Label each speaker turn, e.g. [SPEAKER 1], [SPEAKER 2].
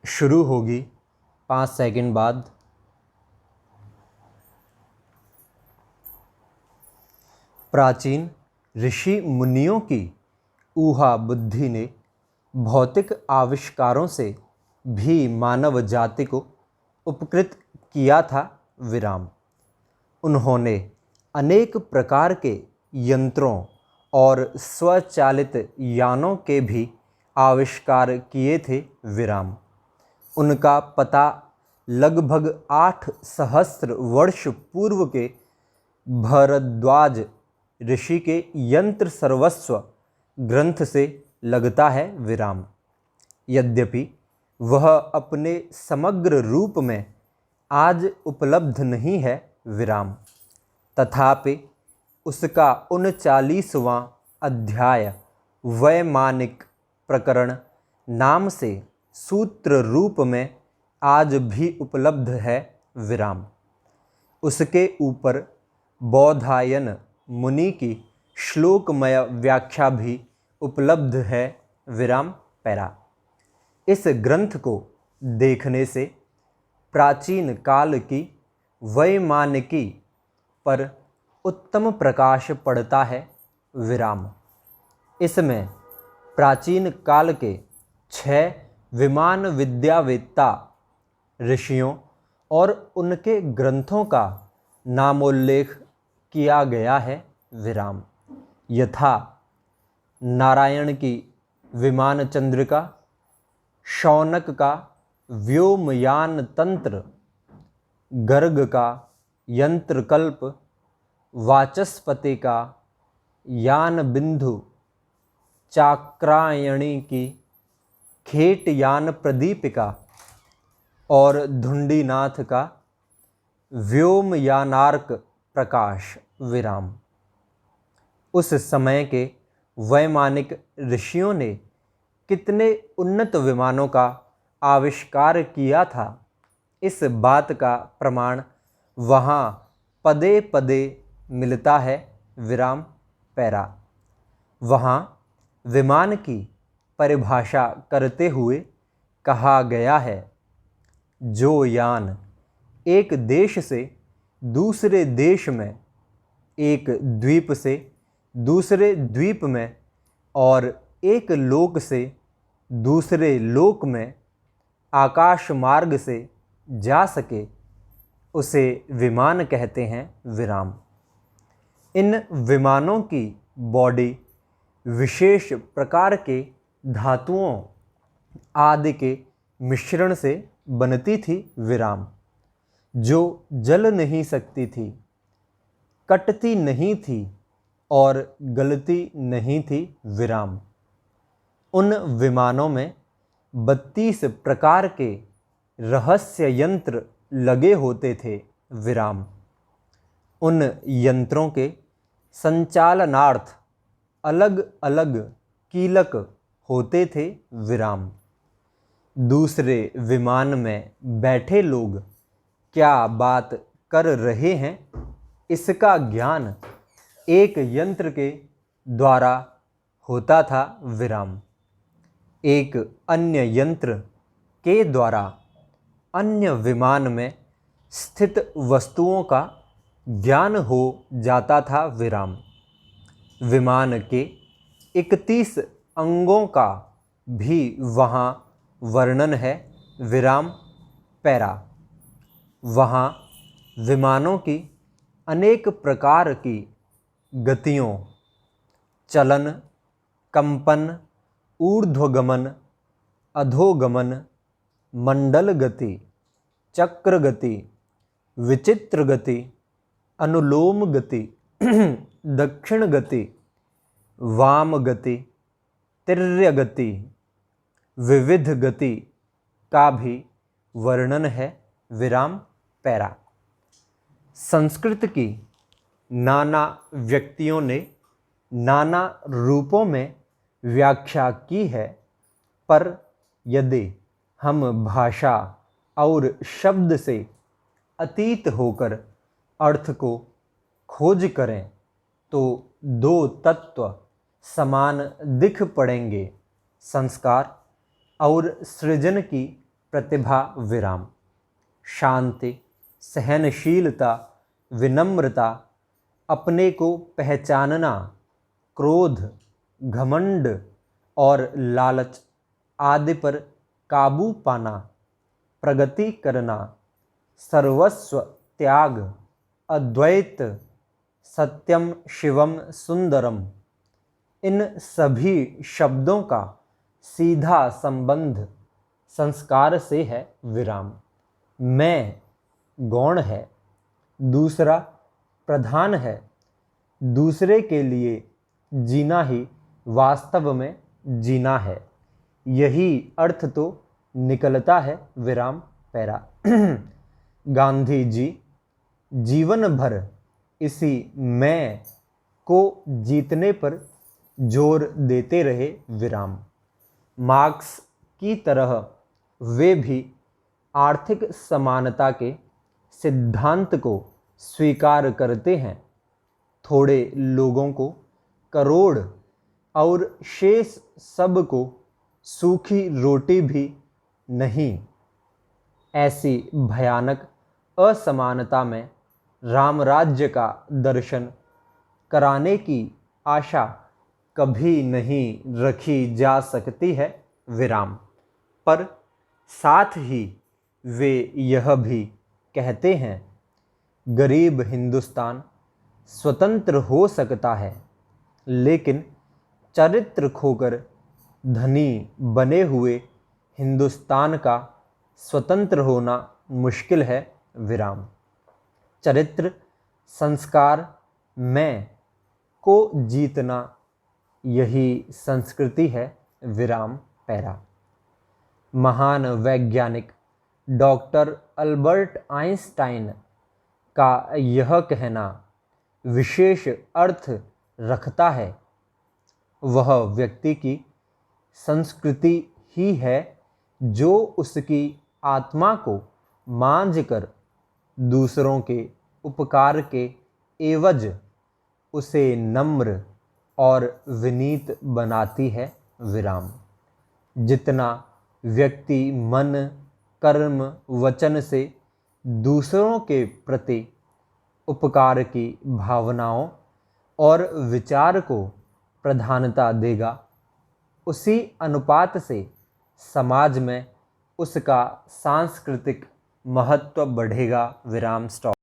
[SPEAKER 1] शुरू होगी 5 सेकंड बाद। प्राचीन ऋषि मुनियों की ऊहा बुद्धि ने भौतिक आविष्कारों से भी मानव जाति को उपकृत किया था। विराम। उन्होंने अनेक प्रकार के यंत्रों और स्वचालित यानों के भी आविष्कार किए थे। विराम। उनका पता लगभग 8 सहस्त्र वर्ष पूर्व के भरद्वाज ऋषि के यंत्र सर्वस्व ग्रंथ से लगता है। विराम। यद्यपि वह अपने समग्र रूप में आज उपलब्ध नहीं है। विराम। तथापि उसका 39वां अध्याय वैमानिक प्रकरण नाम से सूत्र रूप में आज भी उपलब्ध है। विराम। उसके ऊपर बौधायन मुनि की श्लोकमय व्याख्या भी उपलब्ध है। विराम पैरा। इस ग्रंथ को देखने से प्राचीन काल की वैमानिकी पर उत्तम प्रकाश पड़ता है। विराम। इसमें प्राचीन काल के 6 विमान विद्यावेत्ता ऋषियों और उनके ग्रंथों का नामोल्लेख किया गया है। विराम। यथा नारायण की विमान चंद्रिका, शौनक का व्योमयान तंत्र, गर्ग का यंत्रकल्प, वाचस्पति का यान बिंदु, चाक्रायणी की खेटयान प्रदीपिका और धुंडीनाथ का व्योमयानार्क प्रकाश। विराम। उस समय के वैमानिक ऋषियों ने कितने उन्नत विमानों का आविष्कार किया था, इस बात का प्रमाण वहाँ पदे पदे मिलता है। विराम पैरा। वहाँ विमान की परिभाषा करते हुए कहा गया है, जो यान एक देश से दूसरे देश में, एक द्वीप से दूसरे द्वीप में और एक लोक से दूसरे लोक में आकाश मार्ग से जा सके, उसे विमान कहते हैं। विराम। इन विमानों की बॉडी विशेष प्रकार के धातुओं आदि के मिश्रण से बनती थी। विराम। जो जल नहीं सकती थी, कटती नहीं थी और गलती नहीं थी। विराम। उन विमानों में 32 प्रकार के रहस्य यंत्र लगे होते थे। विराम। उन यंत्रों के संचालनार्थ अलग अलग कीलक होते थे। विराम। दूसरे विमान में बैठे लोग क्या बात कर रहे हैं, इसका ज्ञान एक यंत्र के द्वारा होता था। विराम। एक अन्य यंत्र के द्वारा अन्य विमान में स्थित वस्तुओं का ज्ञान हो जाता था। विराम। विमान के 31 अंगों का भी वहाँ वर्णन है। विराम पैरा। वहाँ विमानों की अनेक प्रकार की गतियों, चलन, कंपन, ऊर्ध्वगमन, अधोगमन, मंडल गति, चक्र गति, विचित्र गति, अनुलोम गति, दक्षिण गति, वाम गति, तिर्य गति, विविध गति का भी वर्णन है। विराम पैरा। संस्कृत की नाना व्यक्तियों ने नाना रूपों में व्याख्या की है, पर यदि हम भाषा और शब्द से अतीत होकर अर्थ को खोज करें तो 2 तत्व समान दिख पड़ेंगे, संस्कार और सृजन की प्रतिभा विराम। शांति, सहनशीलता, विनम्रता, अपने को पहचानना, क्रोध, घमंड और लालच आदि पर काबू पाना, प्रगति करना, सर्वस्व त्याग, अद्वैत, सत्यम शिवम सुंदरम, इन सभी शब्दों का सीधा संबंध संस्कार से है विराम। मैं गौण है, दूसरा प्रधान है, दूसरे के लिए जीना ही वास्तव में जीना है, यही अर्थ तो निकलता है विराम पैरा। गांधी जी जीवन भर इसी मैं को जीतने पर जोर देते रहे विराम। मार्क्स की तरह वे भी आर्थिक समानता के सिद्धांत को स्वीकार करते हैं। थोड़े लोगों को करोड़ और शेष सब को सूखी रोटी भी नहीं। ऐसी भयानक असमानता में रामराज्य का दर्शन कराने की आशा कभी नहीं रखी जा सकती है विराम। पर साथ ही वे यह भी कहते हैं, गरीब हिंदुस्तान स्वतंत्र हो सकता है, लेकिन चरित्र खोकर धनी बने हुए हिंदुस्तान का स्वतंत्र होना मुश्किल है विराम। चरित्र, संस्कार, मैं को जीतना, यही संस्कृति है विराम पैरा। महान वैज्ञानिक डॉक्टर अल्बर्ट आइंस्टाइन का यह कहना विशेष अर्थ रखता है। वह व्यक्ति की संस्कृति ही है जो उसकी आत्मा को मांझ कर दूसरों के उपकार के एवज उसे नम्र और विनीत बनाती है विराम। जितना व्यक्ति मन, कर्म, वचन से दूसरों के प्रति उपकार की भावनाओं और विचार को प्रधानता देगा, उसी अनुपात से समाज में उसका सांस्कृतिक महत्व बढ़ेगा विराम। स्टॉप।